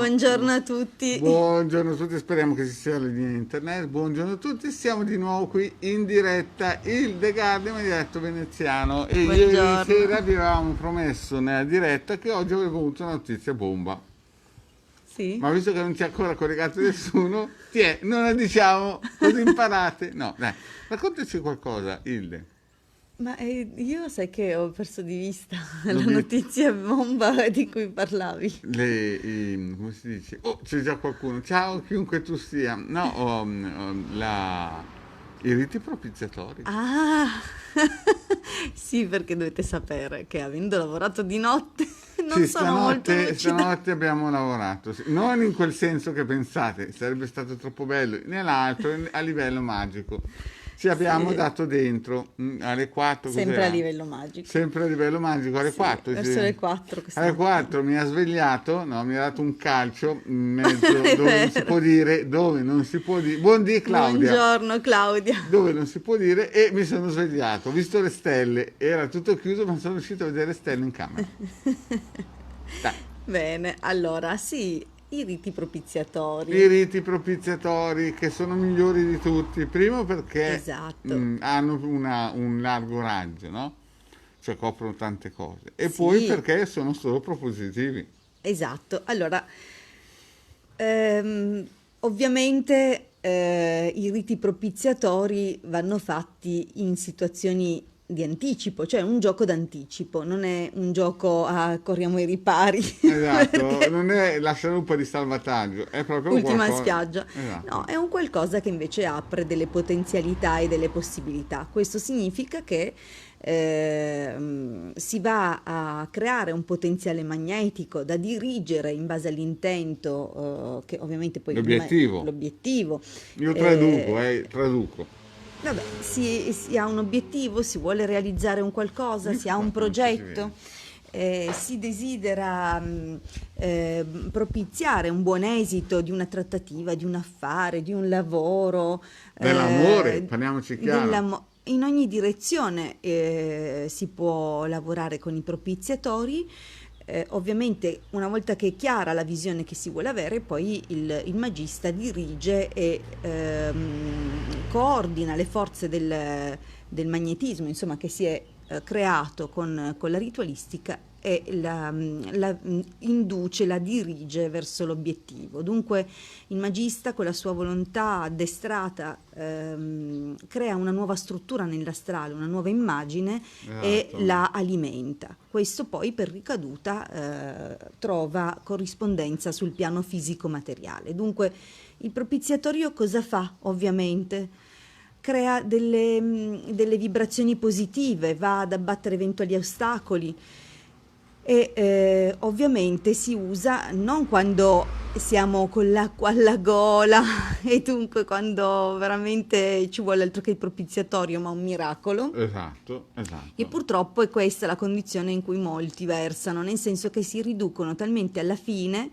Buongiorno a tutti. Buongiorno a tutti, speriamo che ci sia la linea internet. Buongiorno a tutti, siamo di nuovo qui in diretta, il The Guardian in diretto veneziano. E ieri Buongiorno. sera vi avevamo promesso nella diretta che oggi avevo avuto una notizia bomba. Sì? Ma visto che non ci ha ancora collegato nessuno, non la diciamo, così imparate. No, dai, raccontaci qualcosa, Hilde. Ma io sai che ho perso di vista la L'obiet- notizia bomba di cui parlavi. come si dice? Oh, c'è già qualcuno. Ciao, chiunque tu sia. No, i riti propiziatori. Ah, sì, perché dovete sapere che avendo lavorato di notte non Sì, sono molto lucida. stanotte abbiamo lavorato, sì. Non in quel senso che pensate, sarebbe stato troppo bello, nell'altro, a livello magico. Ci abbiamo Sì, dato dentro alle 4, sempre a cos'era? livello magico. Sempre a livello magico, alle Sì, 4, verso sì. le 4 questa Alle mattina. 4 mi ha svegliato, no, mi ha dato un calcio in mezzo È dove non si vero. può dire, dove non si può dire. Buondì Claudia, Buongiorno Claudia. dove non si può dire e mi sono svegliato, ho visto le stelle, era tutto chiuso ma sono riuscito a vedere le stelle in camera. Dai. Bene, allora sì, i riti I propiziatori. riti propiziatori che sono migliori di tutti, primo perché Esatto. hanno un largo raggio, no? Cioè coprono tante cose. E poi Sì, perché sono solo propositivi. esatto. Allora, ovviamente i riti propiziatori vanno fatti in situazioni di anticipo, cioè un gioco d'anticipo, non è un gioco a corriamo ai ripari, Esatto, perché non è la scialuppa di salvataggio, è proprio ultima in qualcosa. spiaggia. No, Esatto. è un qualcosa che invece apre delle potenzialità e delle possibilità. Questo significa che si va a creare un potenziale magnetico da dirigere in base all'intento, che ovviamente poi L'obiettivo. l'obiettivo. Io traduco, eh, traduco. Vabbè, si ha un obiettivo, si vuole realizzare un qualcosa, si ha un Infatti non ci si progetto, vede. si desidera propiziare un buon esito di una trattativa, di un affare, di un lavoro, Dell'amore, parliamoci chiaro. in ogni direzione si può lavorare con i propiziatori. Ovviamente una volta che è chiara la visione che si vuole avere, poi il magista dirige e coordina le forze del magnetismo, insomma, che si è creato con la ritualistica e la induce, la dirige verso l'obiettivo. Dunque il magista con la sua volontà addestrata crea una nuova struttura nell'astrale, una nuova immagine e Esatto. la alimenta. Questo poi per ricaduta trova corrispondenza sul piano fisico-materiale. Dunque il propiziatorio cosa fa? Ovviamente crea delle vibrazioni positive, va ad abbattere eventuali ostacoli e ovviamente si usa non quando siamo con l'acqua alla gola e dunque quando veramente ci vuole altro che il propiziatorio, ma un miracolo. Esatto, E esatto. purtroppo è questa la condizione in cui molti versano, nel senso che si riducono talmente alla fine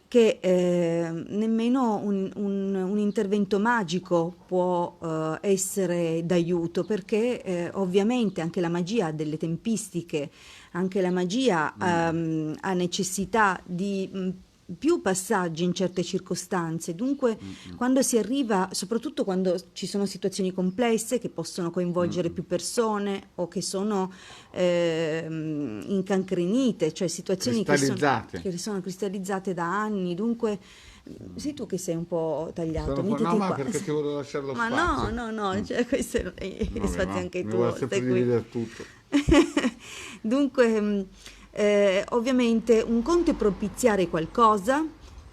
che nemmeno un intervento magico può essere d'aiuto, perché ovviamente anche la magia ha delle tempistiche, anche la magia ha necessità di più passaggi in certe circostanze. Dunque, quando si arriva, soprattutto quando ci sono situazioni complesse che possono coinvolgere più persone o che sono incancrenite, cioè situazioni Cristallizzate. che sono cristallizzate da anni, dunque sei tu che sei un po' tagliato, No, mettiti ma qua. perché ti volevo lasciare lo Ma no, spazio. no, no, cioè questo Vabbè, sfatti va, anche mi tu, vuole sempre stai qui. dividere tutto. Dunque, ovviamente un conto è propiziare qualcosa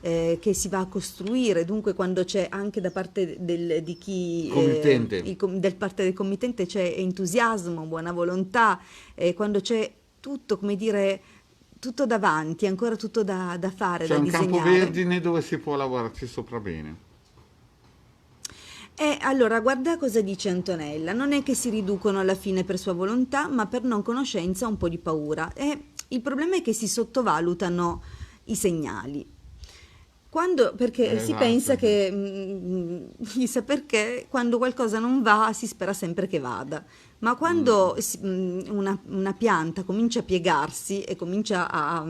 che si va a costruire, dunque quando c'è anche da parte di chi, Committente. del parte del committente c'è entusiasmo, buona volontà, quando c'è tutto, come dire, tutto davanti, ancora tutto da fare, C'è da un campo disegnare. vergine dove si può lavorarci sopra bene. E allora, guarda cosa dice Antonella, non è che si riducono alla fine per sua volontà, ma per non conoscenza un po' di paura. E il problema è che si sottovalutano i segnali. Perché si pensa Esatto, sì. che, chissà perché, quando qualcosa non va si spera sempre che vada, ma quando una pianta comincia a piegarsi e comincia a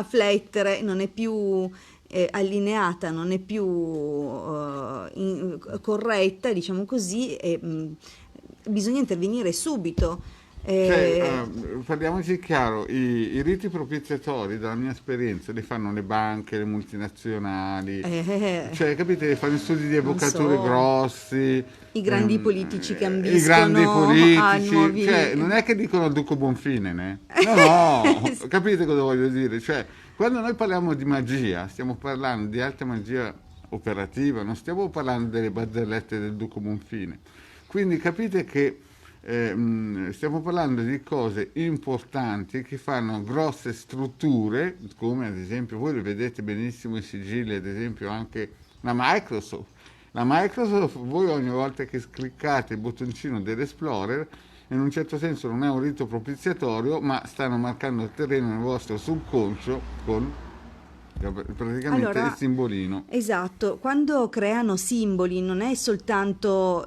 flettere, non è più allineata, non è più corretta, diciamo così, e bisogna intervenire subito. Cioè, parliamoci chiaro, i riti propiziatori, dalla mia esperienza, li fanno le banche, le multinazionali, cioè, capite, li fanno studi di Non avvocature so, grossi, i grandi politici che i grandi ambiscono a politici, nuovi... cioè, non è che dicono il Duco Bonfine, né? No, capite cosa voglio dire? Cioè, quando noi parliamo di magia, stiamo parlando di alta magia operativa, non stiamo parlando delle barzellette del Duco Bonfine. Quindi capite che stiamo parlando di cose importanti che fanno grosse strutture, come ad esempio, voi lo vedete benissimo i sigilli, ad esempio anche la Microsoft. La Microsoft, voi ogni volta che cliccate il bottoncino dell'Explorer, in un certo senso non è un rito propiziatorio, ma stanno marcando il terreno nel vostro subconscio con praticamente Allora, il simbolino. esatto, quando creano simboli non è soltanto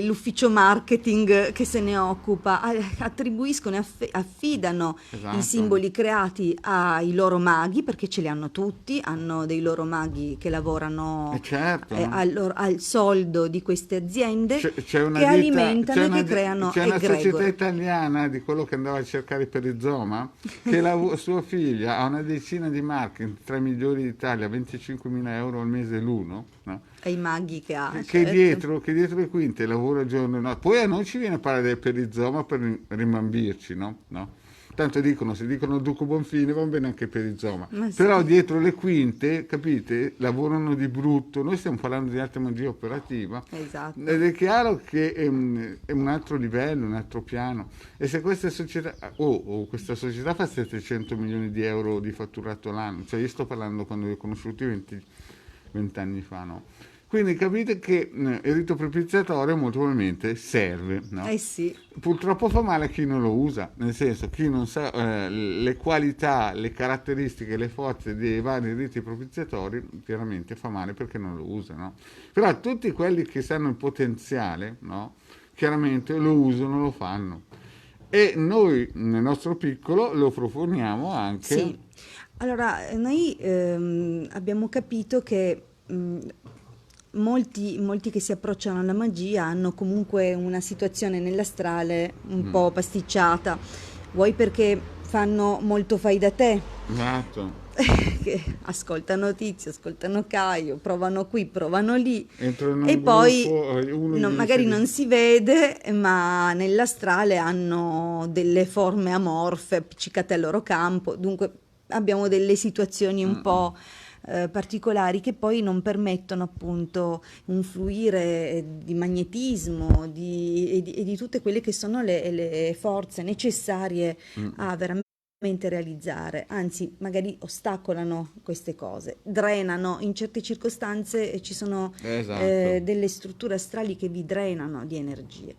l'ufficio marketing che se ne occupa, attribuiscono e affidano i Esatto. simboli creati ai loro maghi, perché ce li hanno tutti, hanno dei loro maghi che lavorano Certo. al soldo di queste aziende C'è una che ditta, alimentano e che c'è creano una società egregore. italiana di quello che andava a cercare per Rizoma, che sua figlia ha una decina di marche tra i migliori d'Italia, 25.000 euro al mese l'uno, no? Ai maghi che ha, che certo. dietro le quinte lavora giorno e notte. Poi a noi ci viene a parlare del perizoma per rimambirci, no? No? Tanto dicono, se dicono Duco Bonfine va bene anche perizoma. Ma sì. Però dietro le quinte, capite, lavorano di brutto. Noi stiamo parlando di alta magia operativa. Esatto. Ed è chiaro che è un altro livello, un altro piano. E se questa società, questa società fa 700 milioni di euro di fatturato l'anno, cioè io sto parlando quando li ho conosciuti 20 anni fa, no? Quindi capite che il rito propiziatorio molto probabilmente serve, no? Eh sì. Purtroppo fa male a chi non lo usa, nel senso chi non sa le qualità, le caratteristiche, le forze dei vari riti propiziatori, chiaramente fa male perché non lo usa, no? Però tutti quelli che sanno il potenziale, no? Chiaramente lo usano, lo fanno. E noi nel nostro piccolo lo proponiamo anche. Sì, allora noi abbiamo capito che molti che si approcciano alla magia hanno comunque una situazione nell'astrale un po' pasticciata, vuoi perché fanno molto fai da te, Esatto. che ascoltano Tizio, ascoltano Caio, provano qui, provano lì Entrano in e un poi gruppo, uno gli magari dice non si vede, ma nell'astrale hanno delle forme amorfe appiccicate al loro campo, dunque abbiamo delle situazioni un po' particolari che poi non permettono appunto un fluire di magnetismo e di tutte quelle che sono le forze necessarie a veramente realizzare, anzi magari ostacolano queste cose, drenano in certe circostanze, ci sono Esatto. delle strutture astrali che vi drenano di energie.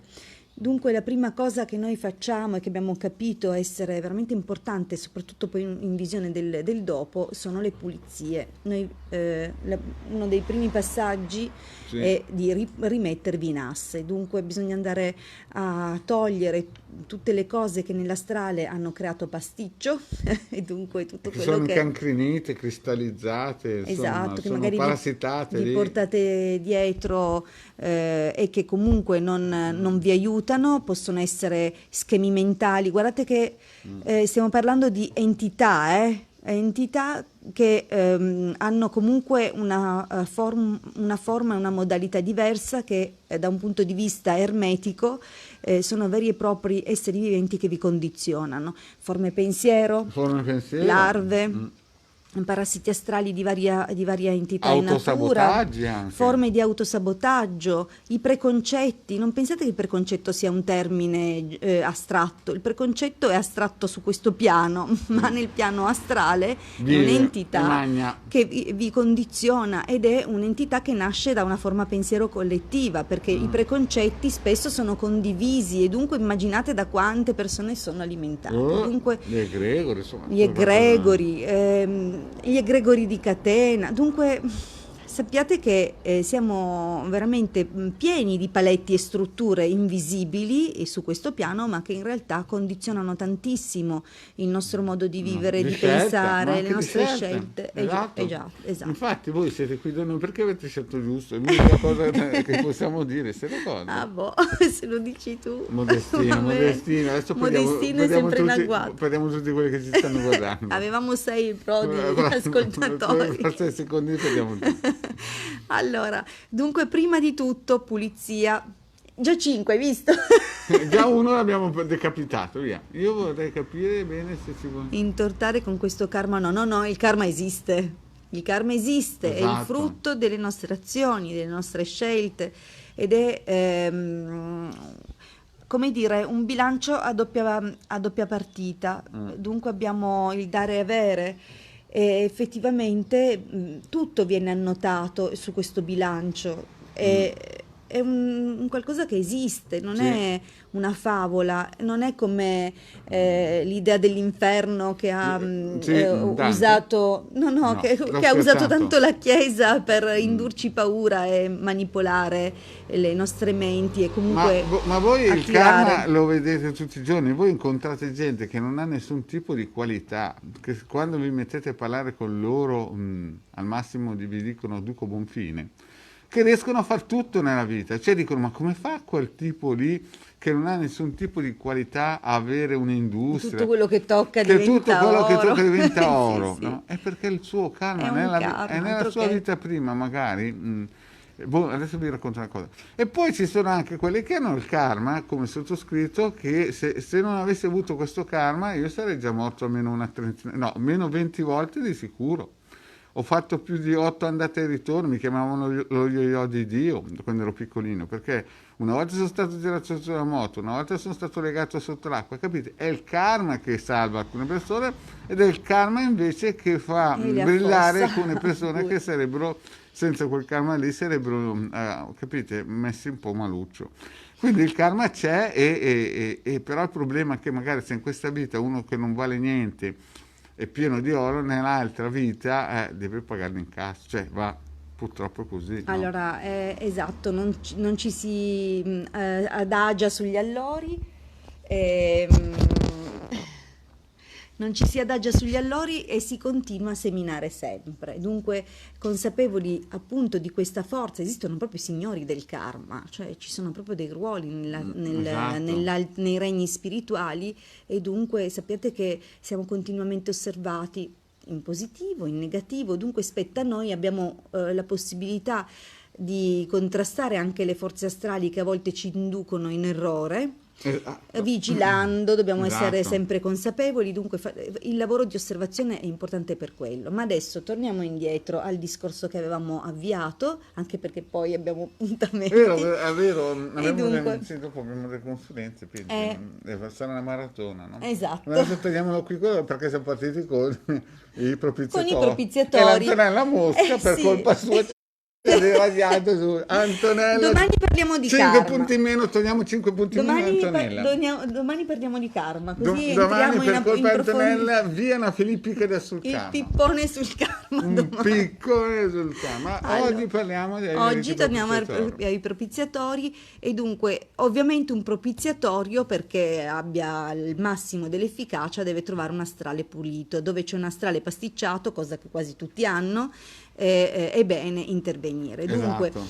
Dunque la prima cosa che noi facciamo e che abbiamo capito essere veramente importante, soprattutto poi in visione del dopo, sono le pulizie. Noi, uno dei primi passaggi Sì. è di rimettervi in asse, dunque bisogna andare a togliere tutte le cose che nell'astrale hanno creato pasticcio e dunque tutto Che quello sono che... incancrenite, cristallizzate, insomma, Esatto, che sono magari parassitate vi lì. portate dietro e che comunque non vi aiutano, possono essere schemi mentali. Guardate che stiamo parlando di entità che hanno comunque una forma e una modalità diversa che da un punto di vista ermetico sono veri e propri esseri viventi che vi condizionano. Forme pensiero, Forma pensiero. larve, parassiti astrali di varia entità in natura, Autosabotaggi anche. forme di autosabotaggio, i preconcetti. Non pensate che il preconcetto sia un termine astratto, il preconcetto è astratto su questo piano, ma nel piano astrale è Vive, un'entità emania. che vi condiziona ed è un'entità che nasce da una forma pensiero collettiva, perché i preconcetti spesso sono condivisi e dunque immaginate da quante persone sono alimentate. Dunque, Gli egregori, insomma. gli egregori di catena, dunque sappiate che siamo veramente pieni di paletti e strutture invisibili su questo piano, ma che in realtà condizionano tantissimo il nostro modo di vivere, Di di scelta, ma pensare, le anche di nostre scelta. scelte. Esatto. Esatto. Infatti voi siete qui da noi perché avete scelto giusto, è l'unica cosa che possiamo dire, se Ah, ricordi. boh, se lo dici tu. Modestino, Vabbè. modestino, adesso Modestino è sempre in agguato. prendiamo tutti quelli che ci stanno guardando. Avevamo 6 pro di Per ascoltatori. 6 secondi prendiamo tutti. Allora, dunque, prima di tutto, pulizia. Già 5, hai visto? Già uno l'abbiamo decapitato, via. Io vorrei capire bene se ci vuole. Intortare con questo karma, no, no, no, il karma esiste. Il karma esiste, è il Esatto. frutto delle nostre azioni, delle nostre scelte ed è, come dire, un bilancio a doppia partita. Dunque abbiamo il dare e avere e effettivamente tutto viene annotato su questo bilancio. È un qualcosa che esiste, non Sì. è una favola, non è come l'idea dell'inferno che ha Sì, Dante? usato, no, no, No, che l'ho ha usato scherzato. tanto la Chiesa per indurci paura e manipolare le nostre menti e comunque Ma voi il attirare. karma lo vedete tutti i giorni, voi incontrate gente che non ha nessun tipo di qualità, che quando vi mettete a parlare con loro, al massimo vi dicono Duco Bonfine, che riescono a fare tutto nella vita, cioè dicono ma come fa quel tipo lì che non ha nessun tipo di qualità a avere un'industria, Tutto quello che tocca che diventa tutto quello che oro. tocca diventa Sì, oro, sì. no? È perché il suo karma È un karma, è nella altro sua che. vita prima magari. Adesso vi racconto una cosa. E poi ci sono anche quelli che hanno il karma, come sottoscritto, che se non avessi avuto questo karma io sarei già morto almeno una trentina, no, almeno 20 volte di sicuro. Ho fatto più di 8 andate e ritorni, mi chiamavano lo yo-yo di Dio quando ero piccolino, perché una volta sono stato girato sulla moto, una volta sono stato legato sotto l'acqua, capite? È il karma che salva alcune persone ed è il karma invece che fa E li brillare affossa. alcune persone che sarebbero, senza quel karma lì, sarebbero, capite, messi un po' maluccio. Quindi il karma c'è e però il problema è che magari se in questa vita uno che non vale niente è pieno di oro, nell'altra vita deve pagarlo in cassa, cioè va purtroppo così. No? Allora, esatto, non ci si adagia sugli allori, ehm, non ci si adagia sugli allori e si continua a seminare sempre. Dunque, consapevoli appunto di questa forza, esistono proprio i signori del karma, cioè ci sono proprio dei ruoli Esatto. nei regni spirituali e dunque sappiate che siamo continuamente osservati in positivo, in negativo, dunque spetta a noi, abbiamo la possibilità di contrastare anche le forze astrali che a volte ci inducono in errore. Vigilando, dobbiamo essere Esatto. sempre consapevoli, dunque il lavoro di osservazione è importante per quello. Ma adesso torniamo indietro al discorso che avevamo avviato, anche perché poi abbiamo appuntamenti. È vero, E dunque, sì, dopo abbiamo delle consulenze, quindi eh, deve essere una maratona, no? esatto. Adesso tagliamolo qui perché siamo partiti con i Con i propiziatori. E propiziatori. l'Antonella Mosca, per Sì. colpa sua, è radiato su Antonella. Domani parliamo di 5 karma. punti in meno, togliamo 5 punti in meno a Antonella. Domani parliamo di karma, così Domani entriamo per in colpa di profondità. Antonella via una filippica sul Il karma. pippone sul karma Un domani. piccolo sul karma. Ma Allora, oggi parliamo dei oggi torniamo propiziatori. ai propiziatori e dunque ovviamente un propiziatorio perché abbia il massimo dell'efficacia deve trovare un astrale pulito, dove c'è un astrale pasticciato, cosa che quasi tutti hanno, è bene intervenire. Dunque Esatto.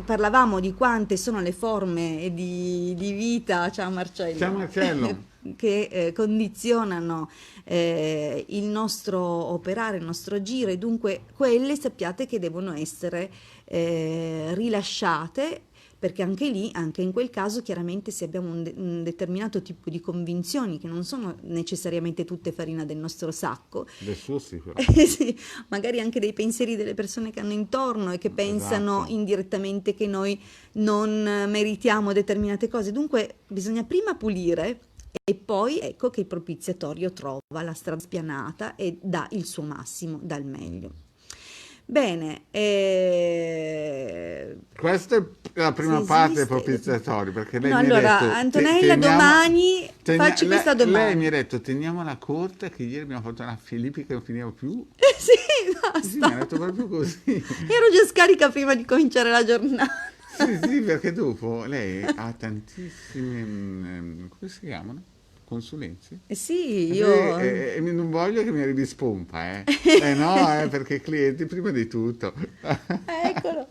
parlavamo di quante sono le forme di vita, ciao Marcello, Ciao Marcello. che condizionano il nostro operare, il nostro agire, dunque quelle sappiate che devono essere rilasciate, perché anche lì, anche in quel caso, chiaramente se abbiamo un determinato tipo di convinzioni che non sono necessariamente tutte farina del nostro sacco, Del suo sì, però. sì, magari anche dei pensieri delle persone che hanno intorno e che pensano Esatto. indirettamente che noi non meritiamo determinate cose. Dunque bisogna prima pulire e poi ecco che il propiziatorio trova la strada spianata e dà il suo massimo, dà il meglio. Bene, Questa è la prima se parte dei esiste- propiziatori, perché lei No, mi ha allora, detto... Antonella, domani facci questa Lei domanda. mi ha detto, teniamola corta, che ieri abbiamo fatto una filippica che non finiva più. Sì, no, Sì, mi ha detto proprio così. Ero già scarica prima di cominciare la giornata. Sì, sì, perché dopo lei ha tantissime, come si chiamano? Consulenze? Sì, Sì, io... e non voglio che mi arrivi spompa, eh. No, perché i clienti prima di tutto. Eccolo.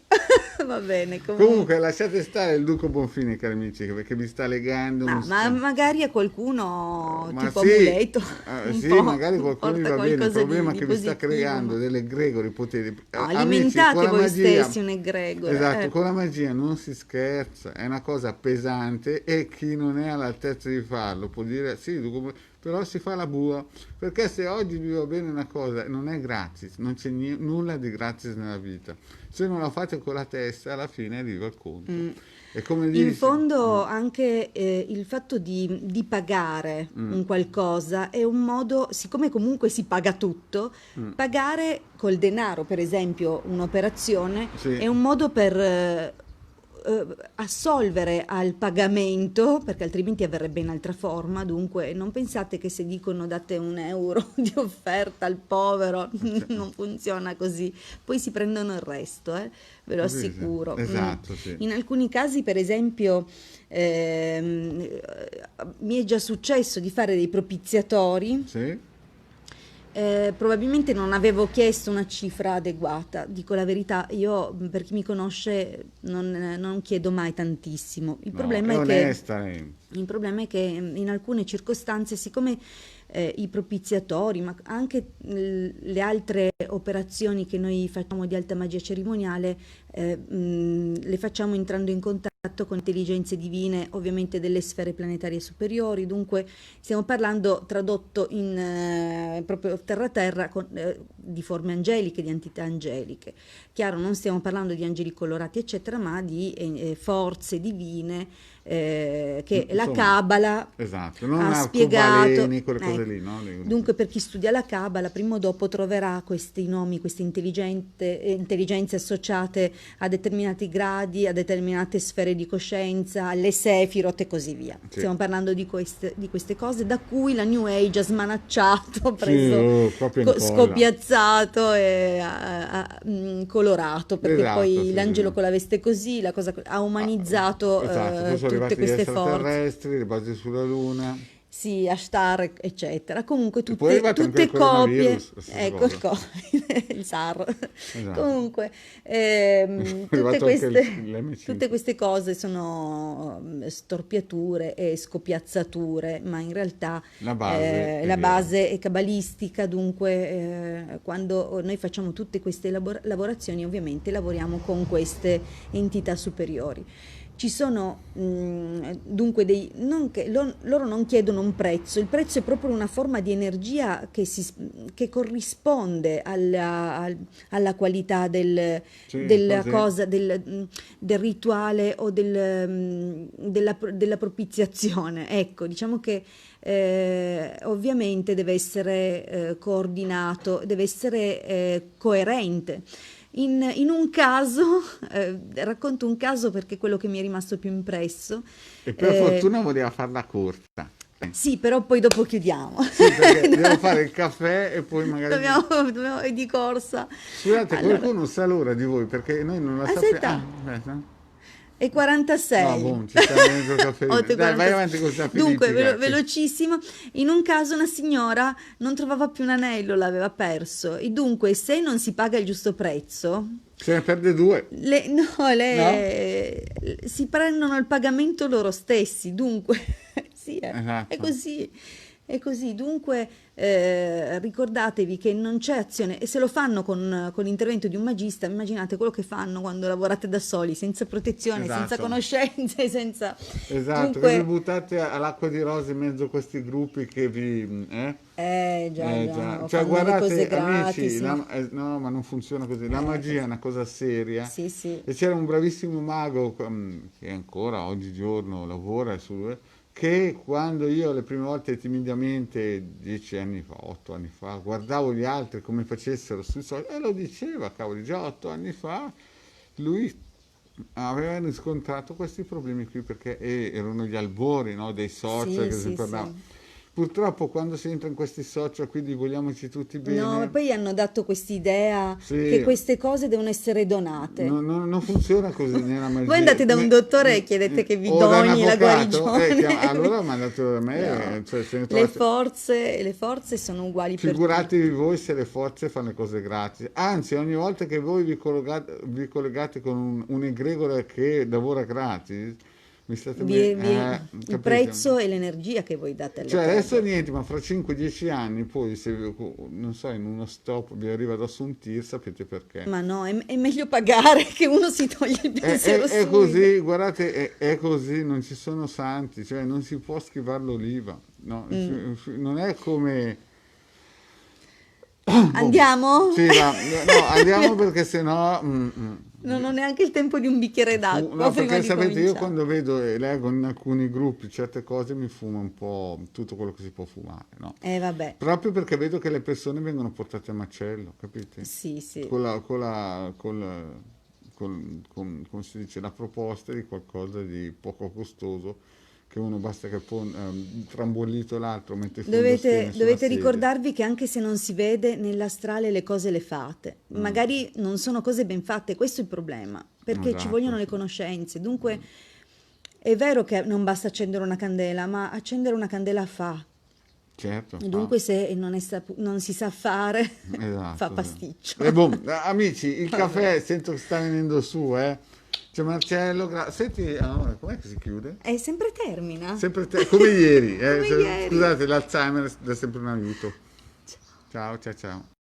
Va bene, Comunque, comunque. lasciate stare il Duco Bonfini, cari amici, perché mi sta legando, Ah, ma magari a qualcuno Ma tipo sì, amuleto un sì, po' magari qualcuno gli porta va bene, il qualcosa problema è di che vi sta positivo, creando ma delle egregori poteri. no, Amici, con alimentate la voi magia, stessi un'egregora. esatto, con la magia non si scherza, è una cosa pesante e chi non è all'altezza di farlo può dire sì, però si fa la bua, perché se oggi vi va bene una cosa non è gratis, non c'è nulla di gratis nella vita. Se non la fate con la testa, alla fine arriva il conto. Mm. E come In dici, fondo anche il fatto di pagare un qualcosa è un modo, siccome comunque si paga tutto, pagare col denaro, per esempio, un'operazione, sì, è un modo per assolvere al pagamento, perché altrimenti avverrebbe in altra forma. Dunque, non pensate che se dicono date un euro di offerta al povero, cioè, non funziona così. Poi si prendono il resto, ve lo sì, sì, assicuro. esatto, sì. In alcuni casi, per esempio, ehm, mi è già successo di fare dei propiziatori. Sì? Probabilmente non avevo chiesto una cifra adeguata, dico la verità, io per chi mi conosce non chiedo mai tantissimo. No, è onesta lei. Il problema è che in alcune circostanze, siccome i propiziatori, ma anche le altre operazioni che noi facciamo di alta magia cerimoniale, le facciamo entrando in contatto con intelligenze divine, ovviamente delle sfere planetarie superiori, dunque stiamo parlando tradotto in proprio terra-terra di forme angeliche, di entità angeliche. Chiaro, non stiamo parlando di angeli colorati, eccetera, ma di forze divine che la Insomma, Kabbalah esatto, non ha spiegato. arcobaleni, quelle cose Ecco. lì, no? Dunque, per chi studia la Kabbalah, prima o dopo troverà questi nomi, queste intelligenze associate a determinati gradi, a determinate sfere di coscienza, alle Sefirot e così via. Sì, Stiamo parlando di queste cose da cui la New Age ha smanacciato, sì, preso, proprio incolla. scopiazzato e colorato, perché Esatto, poi sì, l'angelo sì. con la veste così, la cosa ha Ah, umanizzato esatto, poi sono tutte arrivati gli queste forze. extraterrestri, le basi sulla Luna, Sì, Ashtar, eccetera. Comunque e poi è arrivato anche il tutte copie, coronavirus, la stessa ecco il cosa. Covid, il SAR. Esatto, Comunque, è arrivato anche tutte l'M5. queste cose sono storpiature e scopiazzature, ma in realtà La base è la vera. base è cabalistica, dunque quando noi facciamo tutte queste lavorazioni, ovviamente lavoriamo con queste entità superiori. Ci sono dunque loro non chiedono un prezzo, il prezzo è proprio una forma di energia che corrisponde alla qualità Sì, della così. cosa, del rituale o della propiziazione. Ecco, diciamo che ovviamente deve essere coordinato, deve essere coerente. In un caso, racconto un caso perché è quello che mi è rimasto più impresso. E per Eh, fortuna voleva farla corta. sì, però poi dopo chiudiamo. Sì, perché devo fare il caffè e poi magari... Dobbiamo di corsa. Scusate, Allora, qualcuno sa l'ora di voi perché noi non la sappiamo. aspetta, Ah, aspetta. è No, 46. boh, ci sta mezzo caffeino. Dai, vai 8:46. avanti con sta Dunque, filippica. velocissimo, in un caso una signora non trovava più un anello, l'aveva perso e dunque se non si paga il giusto prezzo, Se ne perde due, no, no? si prendono il pagamento loro stessi, dunque sì, è Esatto. così. È così, dunque ricordatevi che non c'è azione e se lo fanno con l'intervento di un magista, immaginate quello che fanno quando lavorate da soli, senza protezione, senza Esatto. conoscenze, senza... Esatto, che vi Dunque, buttate all'acqua di rose in mezzo a questi gruppi che vi... già, Già. già, Cioè, fanno le cose guardate, gratis, amici, sì. no, ma non funziona così. La magia è una cosa seria. Sì, sì. E c'era un bravissimo mago che ancora oggigiorno lavora che quando io le prime volte timidamente, 10 anni fa, 8 anni fa, guardavo gli altri come facessero sui social, e lo diceva, cavoli, già 8 anni fa, lui aveva riscontrato questi problemi qui perché erano gli albori, no, dei social Sì, che si sì, parlava. sì. Purtroppo quando si entra in questi social, quindi vogliamoci tutti No, ma bene, poi hanno dato quest'idea che sì, queste cose devono essere donate. non funziona così nella Voi magia. andate da un dottore e chiedete che vi O da un doni la avvocato, guarigione. allora ha mandato da me, No, cioè se ne trovate. le forze sono uguali per Figuratevi tutti. voi se le forze fanno le cose gratis. Anzi, ogni volta che voi vi collegate con un egregore che lavora gratis, mi state Il capite? prezzo e l'energia che voi date alle Cioè adesso cose. niente, ma fra 5-10 anni poi se non so, in uno stop vi arriva addosso un tir, sapete perché. Ma no, è meglio pagare che uno si toglie il pensiero È subito. così, guardate, è così, non ci sono santi, cioè non si può schivare l'oliva, no? Mm. Non è come... Boh. Andiamo? Sì, va, no, andiamo perché sennò... Non ho neanche il tempo di un bicchiere d'acqua No, prima perché di sapete, io cominciare. quando vedo e leggo in alcuni gruppi certe cose mi fumo un po' tutto quello che si può fumare, no? Vabbè, Proprio perché vedo che le persone vengono portate a macello, capite? sì, sì. Come si dice, la proposta di qualcosa di poco costoso che uno basta che trambollito l'altro, mette il fondo schiena sulla Dovete sedia. ricordarvi che anche se non si vede nell'astrale le cose le fate. Mm, Magari non sono cose ben fatte, questo è il problema, perché ci esatto, vogliono le sì. conoscenze. Dunque è vero che non basta accendere una candela, ma accendere una candela fa. Certo, E fa. dunque se non si sa fare, fa Esatto, sì. pasticcio. E boh, amici, il Vabbè. caffè sento che sta venendo su, eh. C'è Marcello, senti, com'è che si chiude? E sempre termina, Sempre te, come ieri, come ieri. scusate, l'Alzheimer dà sempre un aiuto. Ciao, ciao, ciao.